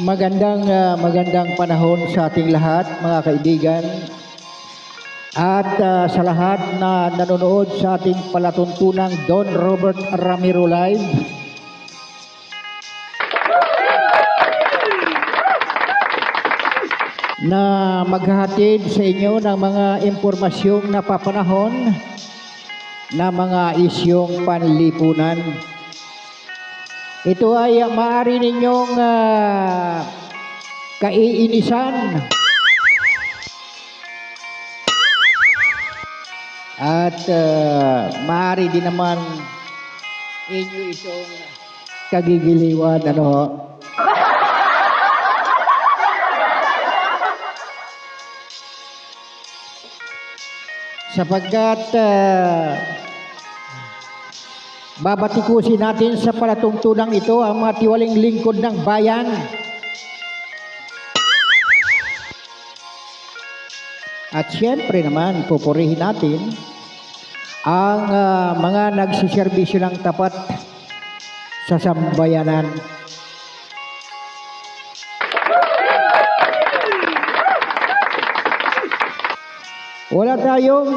Magandang panahon sa ating lahat, mga kaibigan. At sa lahat na nanonood sa ating palatuntunang Don Robert Ramiro Live. Na maghahatid sa inyo ng mga impormasyong napapanahon na mga isyong panlipunan. Ito ay maaari ninyong kaiinisan at maaari din naman inyo itong kagigiliwan, sapagkat babatikusin natin sa palatuntunang ito ang mga tiwaling lingkod ng bayan. At siyempre naman, pupurihin natin ang mga nagsiservisyo ng tapat sa sambayanan. Wala tayong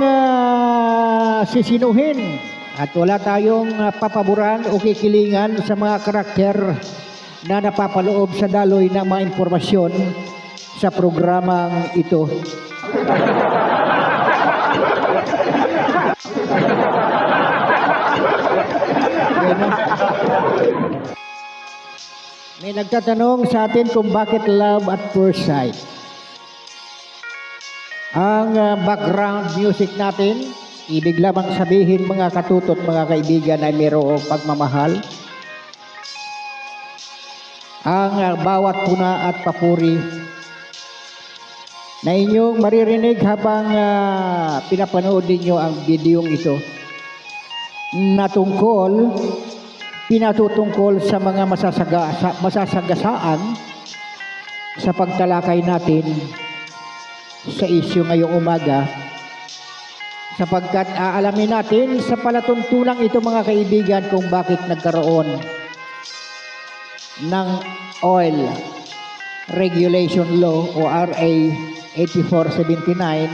sisinuhin at wala tayong papaboran o kikilingan sa mga karakter na napapaloob sa daloy ng mga impormasyon sa programang ito. May nagtatanong sa atin kung bakit love at first sight. Ang background music natin, ibig lamang sabihin mga katutot, mga kaibigan, ay mayroong pagmamahal. Ang bawat puna at papuri na inyong maririnig habang pinapanood ninyo ang videong ito na pinatutungkol sa mga masasagasaan sa pagtalakay natin sa isyu ngayong umaga, sapagkat aalamin natin sa palatuntunang ito, mga kaibigan, kung bakit nagkaroon ng Oil Regulation Law o RA 8479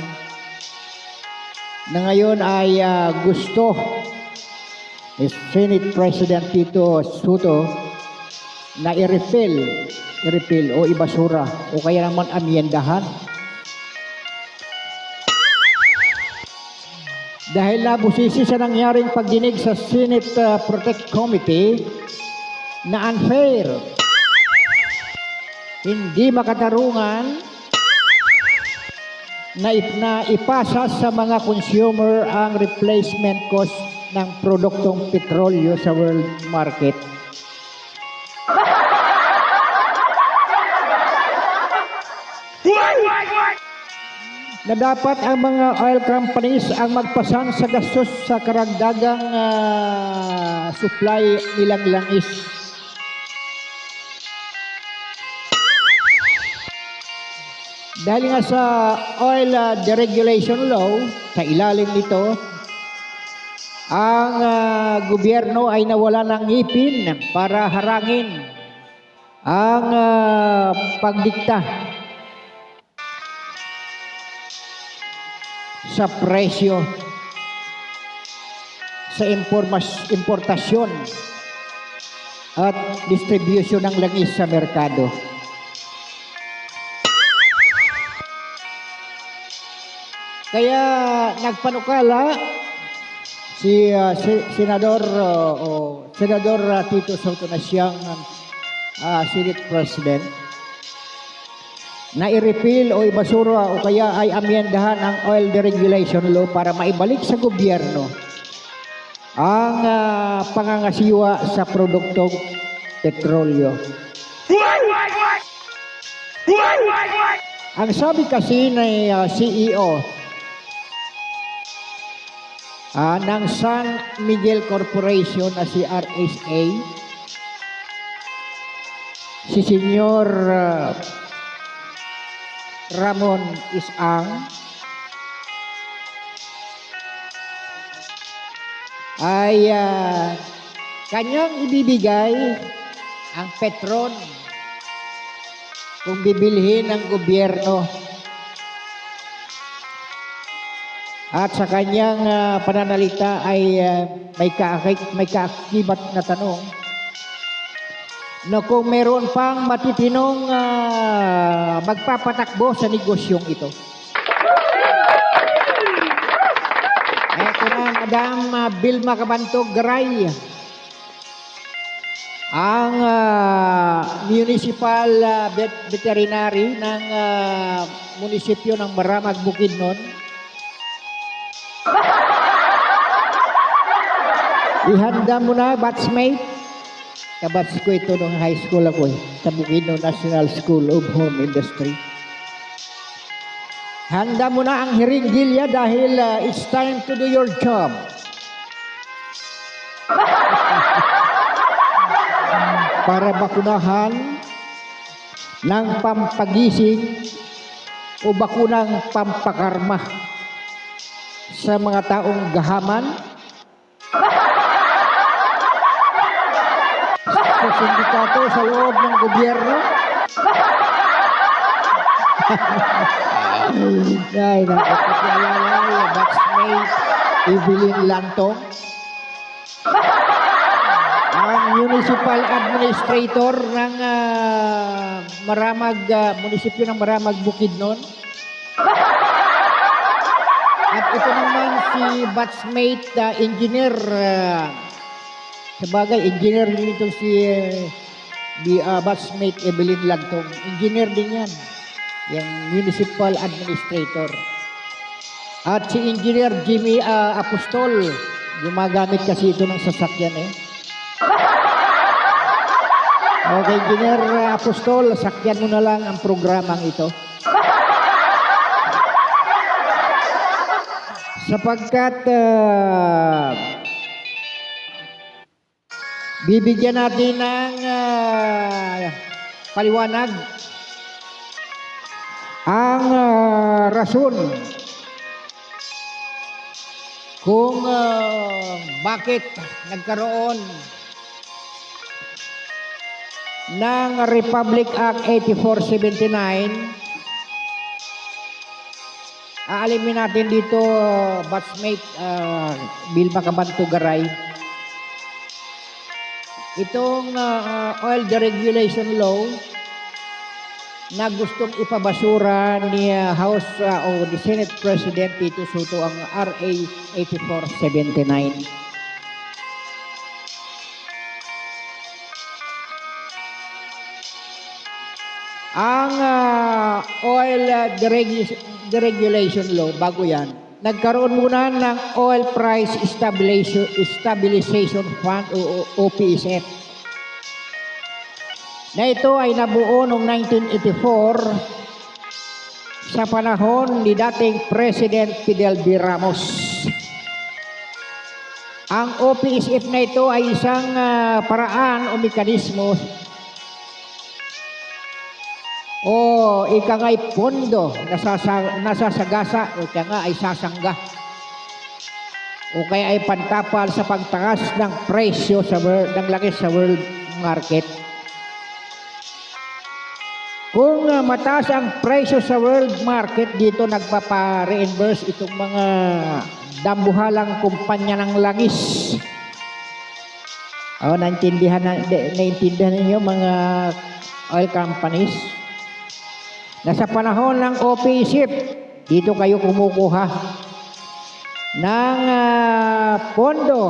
na ngayon ay gusto ni Senate President Tito Soto na i-repeal o ibasura o kaya naman amyendahan. Dahil nabusisi sa nangyaring pagdinig sa Senate Protect Committee na unfair, hindi makatarungan na ipasa sa mga consumer ang replacement cost ng produktong petrolyo sa world market. Na dapat ang mga oil companies ang magpasan sa gastos sa karagdagang supply nilang langis. Dahil nga sa Oil Deregulation Law, sa ilalim nito, ang gobyerno ay nawala ng ngipin para harangin ang pagdikta sa presyo sa importasyon at distribution ng langis sa merkado. Kaya nagpanukala si Senador Tito Soto na siyang Senate President na i-repeal o ibasura o kaya ay amyendahan ang Oil Deregulation Law para maibalik sa gobyerno ang pangangasiwa sa produktong petrolyo. Ang sabi kasi ng CEO ng San Miguel Corporation na si RSA, si Senyor Ramon Isang, ay kanyang ibibigay ang Petron kung bibilhin ng gobyerno. At sa kanyang pananalita ay may kaakibat na tanong na kung meron pang matitinong magpapatakbo sa negosyong ito. Ito na, Madam Vilma Cabantog Garay, ang municipal veterinary ng munisipyo ng Maramag, Bukidnon. Ihanda mo na, batchmate. Kabats ko ito nung high school ako sa Bukidnon National School of Home Industry. Handa mo na ang hiringgilya dahil it's time to do your job. Para bakunahan ng pampagising o bakunang pampakarma sa mga taong gahaman, sa sindikato, sa loob ng gobyerno. Ay, nakapaglalay, batchmate Evelyn Lantong, ang municipal administrator ng munisipyo ng Maramag, Bukidnon. At ito naman si batchmate engineer, sabagay engineer din ito si batchmate Evelyn Lantong. Engineer din yan, yung municipal administrator. At si engineer Jimmy Apostol, gumagamit kasi ito ng sasakyan Okay, engineer Apostol, sakyan mo na lang ang programang ito. Sapagkat bibigyan natin ng paliwanag ang rason kung bakit nagkaroon ng Republic Act 8479. Aalimin natin dito, batchmate Vilma Cabantog Garay. Itong oil deregulation law na gustong ipabasura ni House o ni Senate President Tito Soto, ang RA 8479. Ang oil deregulation law, bago yan, nagkaroon muna ng Oil Price Stabilization Fund o OPSF. Na ito ay nabuo noong 1984 sa panahon ni dating President Fidel V. Ramos. Ang OPSF na ito ay isang paraan o mekanismo o ika nga'y pondo nasasagasa o ika nga ay sasangga o kaya ay pantapal sa pagtaas ng presyo ng langis sa world market. Kung mataas ang presyo sa world market, dito nagpapa-reimburse itong mga dambuhalang kumpanya ng langis. Naintindihan ninyo mga oil companies? Nasa panahon ng OPSF, dito kayo kumukuha ng pondo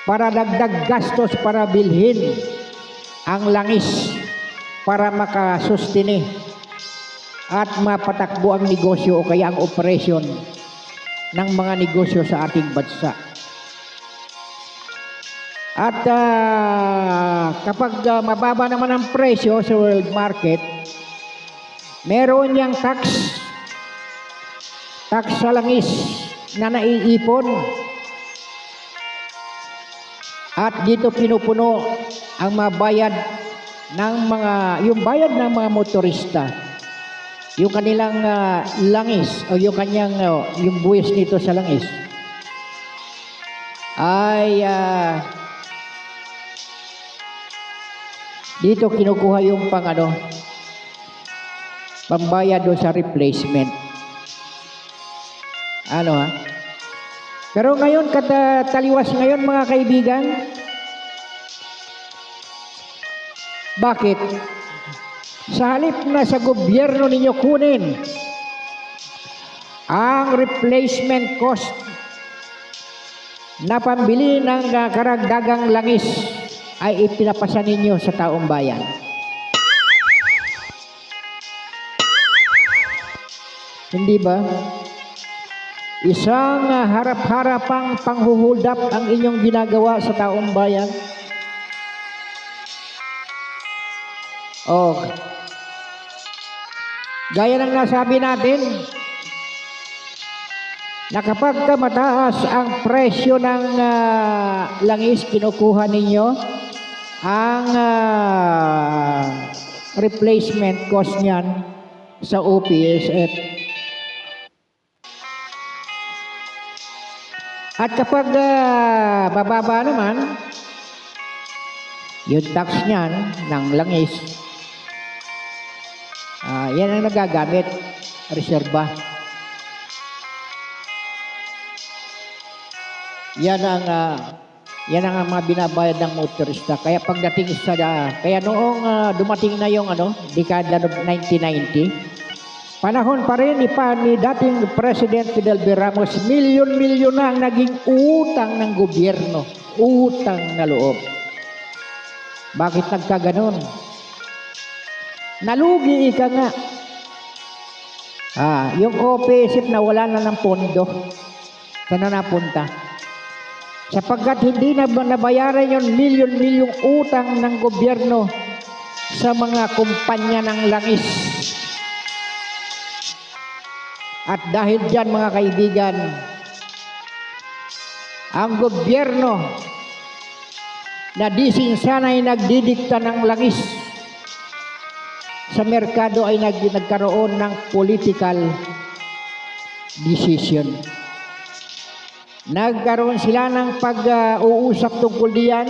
para dagdag gastos para bilhin ang langis para makasustine at mapatakbo ang negosyo o kaya ang operasyon ng mga negosyo sa ating bansa. At kapag mababa naman ang presyo sa world market, meron niyang tax sa langis na naiipon. At dito pinupuno ang mabayad ng yung bayad ng mga motorista. Yung kanilang langis o yung kanyang yung buwis nito sa langis ay Dito kinukuha yung pambayad doon sa replacement. Ano ha? Pero ngayon, taliwas ngayon mga kaibigan, bakit? Sa halip na sa gobyerno ninyo kunin ang replacement cost na pambili ng karagdagang langis ay ipinapasa ninyo sa taong bayan. Hindi ba? Isang harap-harapang panghuhuldap ang inyong ginagawa sa taong bayan. O, gaya ng nasabi natin, na kapag mataas ang presyo ng langis, kinukuha ninyo ang replacement cost niyan sa OPSF. At kapag bababa naman, yung tax niyan ng langis, yan ang nagagamit, reserba. Yan ang mga binabayad ng motorista. Kaya pagdating kaya noong dumating na yung dekada ng 1990, panahon pa rin ni dating President Fidel B. Ramos, milyon-milyon na ang naging utang ng gobyerno. Utang na loob. Bakit nagkaganon? Nalugi ika nga. Yung OPSF na wala na ng pondo. Saan na napunta? Sapagkat hindi na nabayaran yung milyon-milyong utang ng gobyerno sa mga kumpanya ng langis. At dahil dyan mga kaibigan, ang gobyerno na di sinsanay nagdidikta ng langis sa merkado ay nagkaroon ng political decision. Nagkaroon sila ng pag-uusap tungkol diyan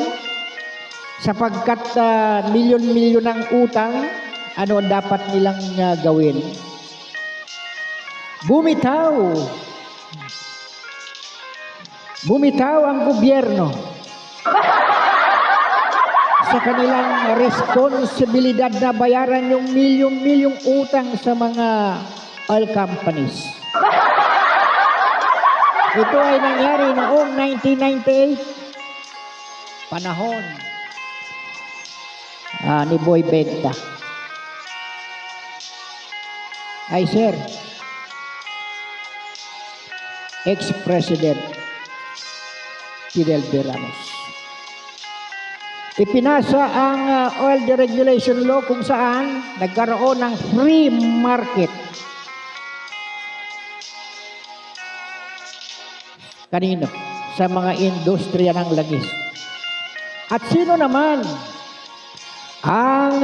sapagkat milyon-milyon ng utang, ano dapat nilang gawin? Bumitaw ang gobyerno sa kanilang responsibilidad na bayaran yung milyong-milyong utang sa mga oil companies. Ito ay nangyari noong 1998, panahon ni Boy Benta. Ay sir, ex-president Fidel B. Ramos. Ipinasa ang oil deregulation law kung saan nagkaroon ng free market. Kanino? Sa mga industriya ng langis. At sino naman ang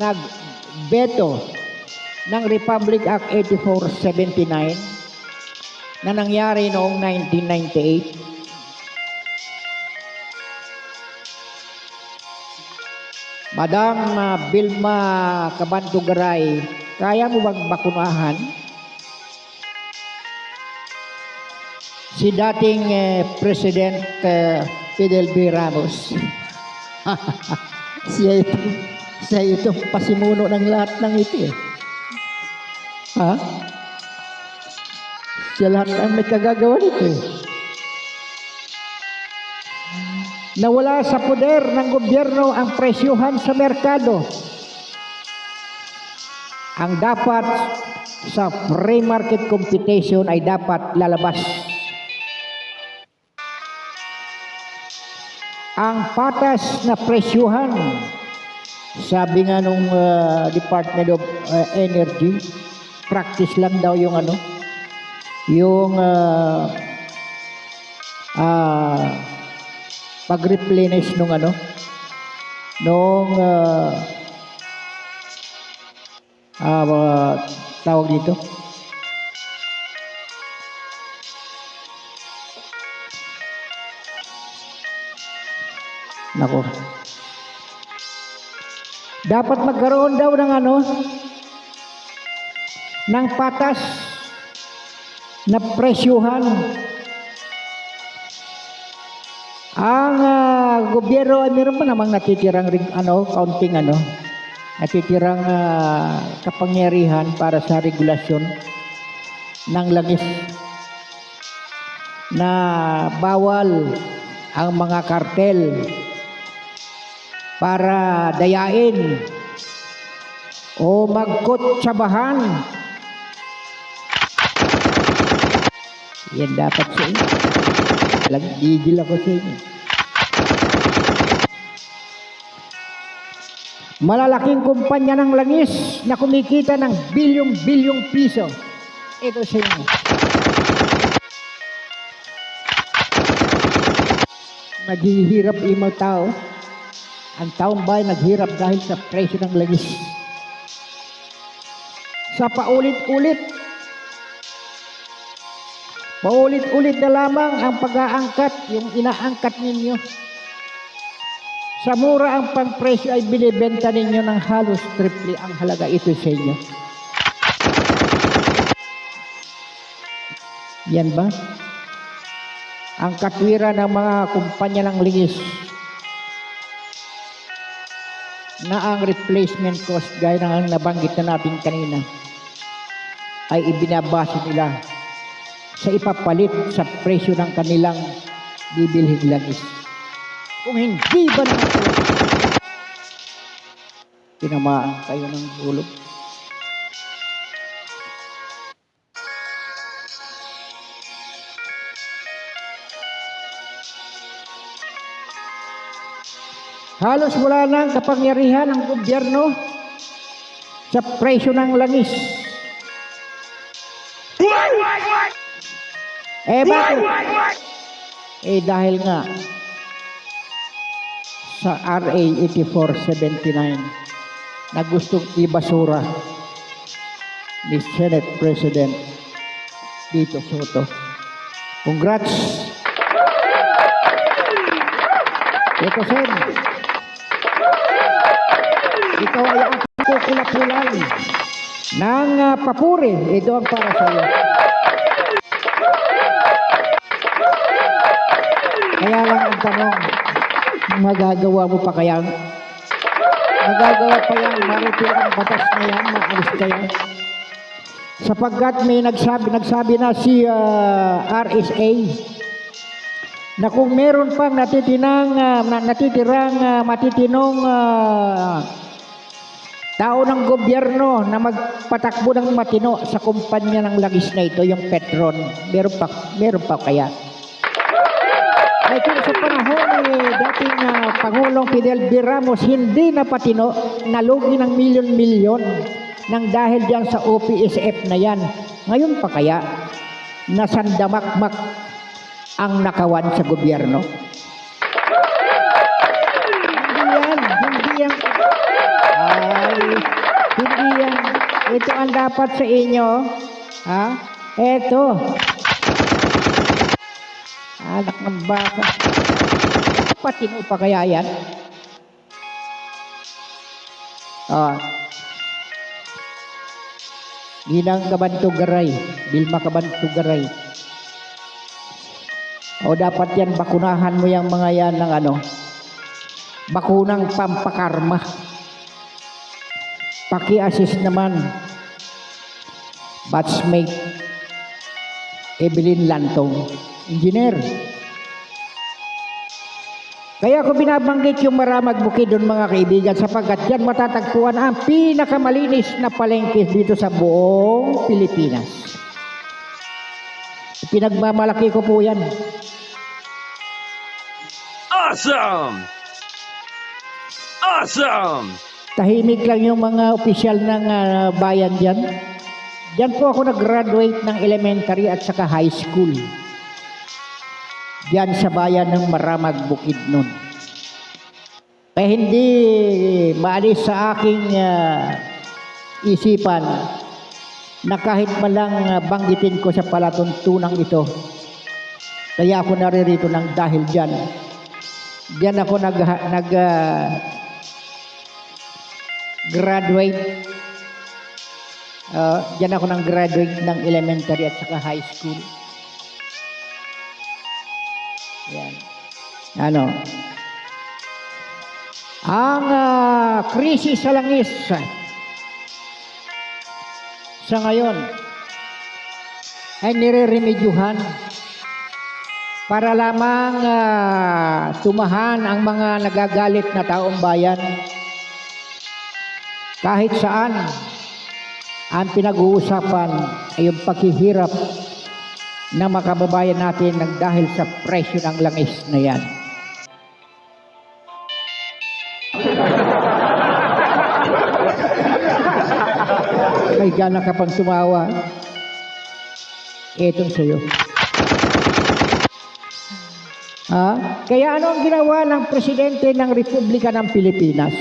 nagbeto ng Republic Act 8479 na nangyari noong 1998? Madam Vilma Cabantugaray, kaya mo bang bakunahan si dating President Fidel B. Ramos? siya ito pasimuno ng lahat ng ito. Siya lahat ang may kagagawa nito. Nawala sa poder ng gobyerno ang presyuhan sa merkado. Ang dapat sa free market competition ay dapat lalabas ang patas na presyuhan. Sabi nga nung Department of Energy, practice lang daw yung pag-replenish nung tawag dito, nako, Dapat magkaroon daw ng ng patas na presyuhan. Ang gobyerno ay meron pa namang natitirang kaunting natitirang kapangyarihan para sa regulasyon ng langis na bawal ang mga kartel para dayain o magkotsabahan. Yan dapat sa inyo. Nagigil ako sa inyo. Malalaking kumpanya ng langis na kumikita ng bilyong-bilyong piso. Ito sa inyo. Naghihirap yung mga tao. Ang taong bayan naghirap dahil sa presyo ng langis. Sa paulit-ulit na lamang ang pag-aangkat, yung inaangkat ninyo. Sa mura ang pangpresyo ay binibenta ninyo ng halos triple ang halaga. Ito sa inyo. Yan ba? Ang katwiran ng mga kumpanya ng langis na ang replacement cost gaya ng nabanggit na natin kanina ay ibinabase nila sa ipapalit sa presyo ng kanilang bibilhin langis. Kung hindi ba naman tinamaan kayo ng ulo? Halos wala nang kapangyarihan ng gobyerno sa presyo ng langis. Bakit? Dahil nga sa RA 8479 na gustong ibasura ni Senate President Tito Soto. Congrats! Tito Sen, ito ay ang kukulapulan ng papuri. Ito ang para sa iyo. Kaya lang ang tanong, magagawa mo pa kaya? Magagawa pa yan, maritil ang batas na yan, maalis kaya? Sapagkat may nagsabi na si RSA na kung meron pang natitirang matitinong tao ng gobyerno na magpatakbo ng matino sa kumpanya ng langis na ito, yung Petron, meron pa kaya? Ay kung sa panahon ni dating Pangulong Fidel V. Ramos hindi na patino, nalugi ng milyon-milyon nang dahil diyan sa OPSF na yan. Ngayon pa kaya nasandamakmak ang nakawan sa gobyerno? Hindi yan. Ito ang dapat sa inyo. Ito. Anak ng baka. Patino pa kaya yan? Ginang Kabantugaray, Vilma Kabantugaray. Dapat yan, bakunahan mo yung mga yan ng bakunang pampakarma. Paki-assist naman, batchmate Evelyn Lantong, engineer. Kaya ako binabanggit yung Maramag Bukidnon mga kaibigan, sapagkat yan matatagpuan ang pinakamalinis na palengke dito sa buong Pilipinas. Pinagmamalaki ko po yan. Awesome! Awesome! Tahimik lang yung mga opisyal ng bayan dyan. Diyan po ako nag-graduate ng elementary at saka high school. Diyan sa bayan ng Maramag Bukidnon. Kaya hindi maalis sa aking isipan na kahit malang banggitin ko sa palatuntunang ito. Kaya ako naririto ng dahil dyan. Diyan ako graduate. Diyan ako ng graduate ng elementary at saka high school. Yan. Ano? Ang krisis sa langis sa ngayon ay nire-remedyuhan para lamang tumahan ang mga nagagalit na taong bayan. Kahit saan, ang pinag-uusapan ay yung paghihirap ng mga kababayan natin dahil sa presyo ng langis na yan. May gana ka pang tumawa. Etong sa'yo. Kaya ano ang ginawa ng Presidente ng Republika ng Pilipinas?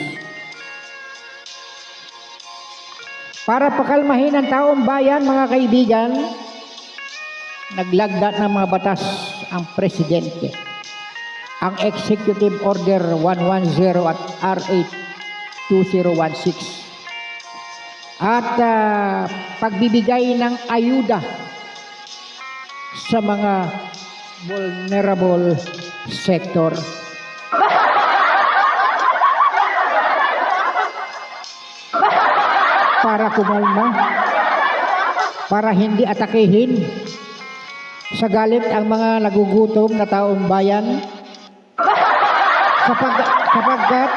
Para pakalmahin ang taong bayan, mga kaibigan, naglagda ng mga batas ang Presidente. Ang Executive Order 110 at RA 2016. At pagbibigay ng ayuda sa mga vulnerable sector. Para kumalma, para hindi atakehin sa galit ang mga nagugutom na taong bayan, sapagkat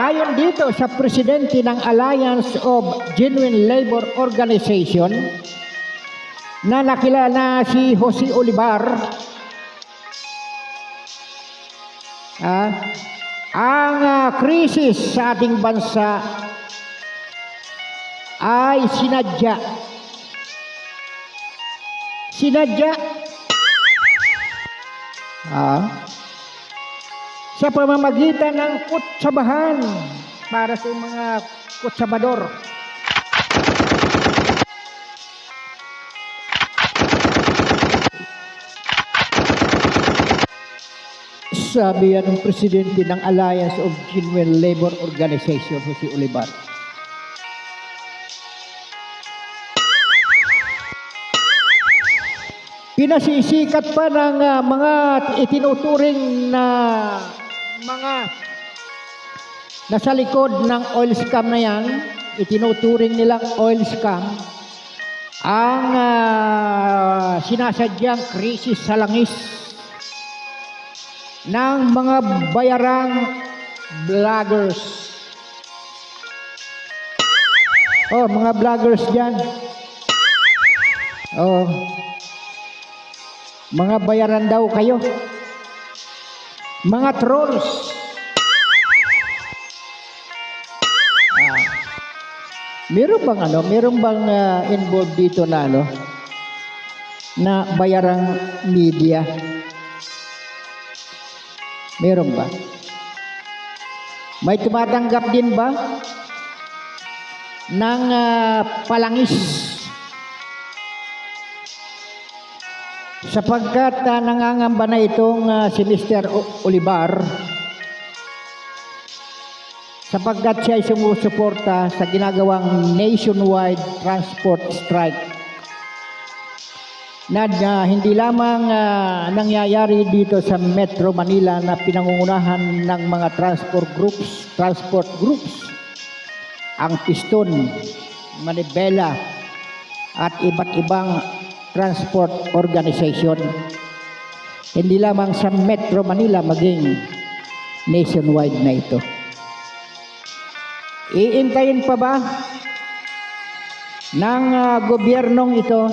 ayon dito sa presidente ng Alliance of Genuine Labor Organization na nakilala si Jose Olivar, ang krisis sa ating bansa ay sinadya sa pamamagitan ng kutsabahan para sa mga kutsabador. Sabi yan ng presidente ng Alliance of Genuine Labor Organization, Jose Olivar. Pinasisikat pa ng mga itinuturing na mga nasa likod ng oil scam na yan, itinuturing nilang oil scam, ang sinasadyang krisis sa langis ng mga bayarang vloggers. Mga vloggers dyan. Mga bayaran daw kayo. Mga trolls. Meron bang involved dito na na bayarang media? Meron ba? May tumatanggap din ba ng palangis? Sapagkat nangangamba na itong si Mr. Olivar, sapagkat siya ay sumusuporta sa ginagawang nationwide transport strike na hindi lamang nangyayari dito sa Metro Manila na pinangungunahan ng mga transport groups, ang Piston, Manibela at iba't ibang transport organization. Hindi lamang sa Metro Manila, maging nationwide na ito. Iintayin pa ba ng gobyernong ito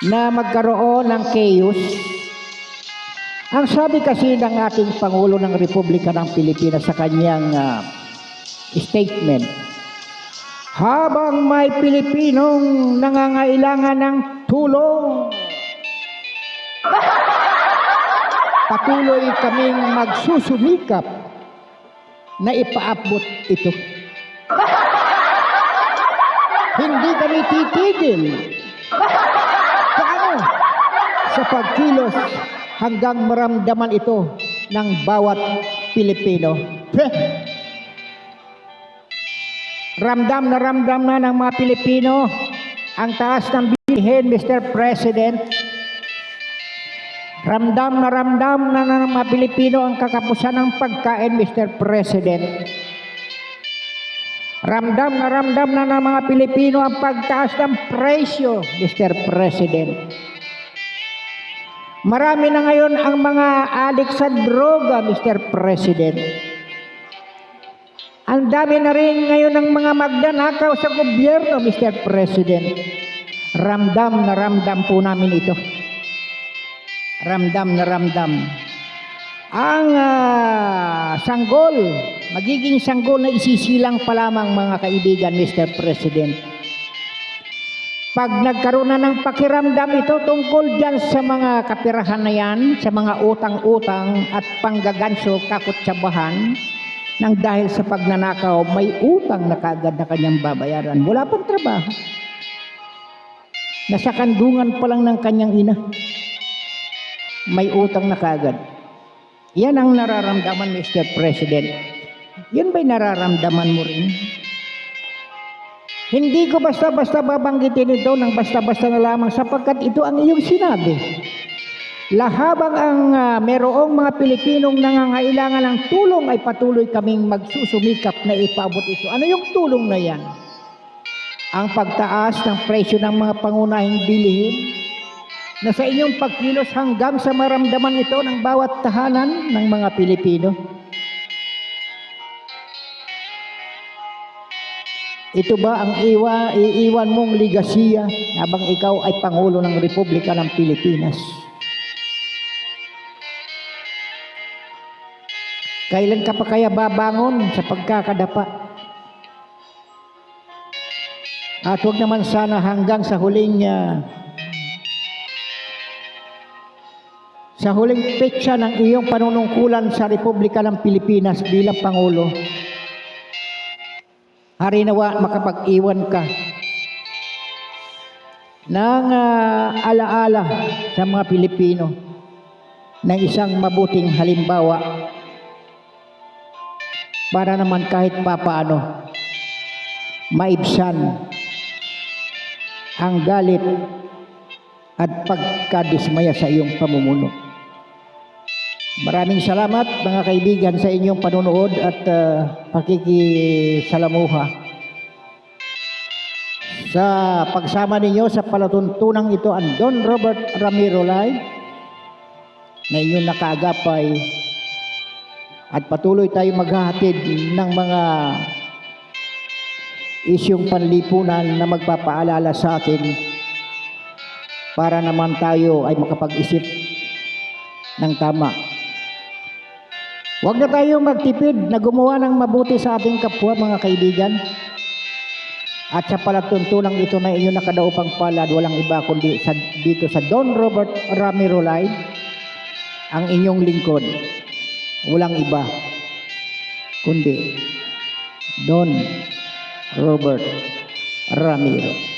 na magkaroon ng chaos? Ang sabi kasi ng ating Pangulo ng Republika ng Pilipinas sa kanyang statement, habang may Pilipinong nangangailangan ng tulong, patuloy kaming magsusumikap na ipaabot ito. Hindi kami titigil sa pagkilos hanggang maramdaman ito ng bawat Pilipino. Ramdam na ng mga Pilipino ang taas ng bilihin, Mr. President. Ramdam na ng mga Pilipino ang kakapusan ng pagkain, Mr. President. Ramdam na ng mga Pilipino ang pagtaas ng presyo, Mr. President. Marami na ngayon ang mga adik sa droga, Mr. President. Ang dami na rin ngayon ng mga magnanakaw sa gobyerno, Mr. President. Ramdam po namin ito. Ramdam. Ang sanggol, magiging sanggol na isisilang pa lamang, mga kaibigan, Mr. President. Pag nagkaroon na ng pakiramdam ito tungkol dyan sa mga kapirahan na yan, sa mga utang-utang at panggaganso, kakutsabahan, nang dahil sa pagnanakaw, may utang na kaagad na kanyang babayaran. Wala pang trabaho. Nasa kandungan pa lang ng kanyang ina. May utang na kaagad. Yan ang nararamdaman, Mr. President. Yan ba'y nararamdaman mo rin? Hindi ko basta-basta babanggitin ito ng basta-basta na lamang sapagkat ito ang iyong sinabi. Lahabang ang merong mga Pilipinong nangangailangan ng tulong ay patuloy kaming magsusumikap na ipaabot ito. Ano yung tulong na yan? Ang pagtaas ng presyo ng mga pangunahing bilihin na sa inyong pagkilos hanggang sa maramdaman ito ng bawat tahanan ng mga Pilipino. Ito ba ang iiwan mong ligasiya habang ikaw ay Pangulo ng Republika ng Pilipinas? Kailan ka pa kaya babangon sa pagkakadapa? At huwag naman sana hanggang sa huling petsa ng iyong panunungkulan sa Republika ng Pilipinas bilang Pangulo, harinawa makapag-iwan ka ng alaala sa mga Pilipino ng isang mabuting halimbawa para naman kahit papaano maibsan ang galit at pagkadismaya sa iyong pamumuno. Maraming salamat, mga kaibigan, sa inyong panonood at pakikisalamuha sa pagsama ninyo sa palatuntunang ito ang Don Robert Ramiro Live na inyong nakaagapay, at patuloy tayo maghahatid ng mga isyong panlipunan na magpapaalala sa atin para naman tayo ay makapag-isip ng tama. Huwag na tayong magtipid na gumawa ng mabuti sa ating kapwa, mga kaibigan. At sa palatuntunang ito na inyong nakadaupang palad, walang iba kundi dito sa Don Robert Ramiro Live, ang inyong lingkod. Walang iba kundi Don Robert Ramiro.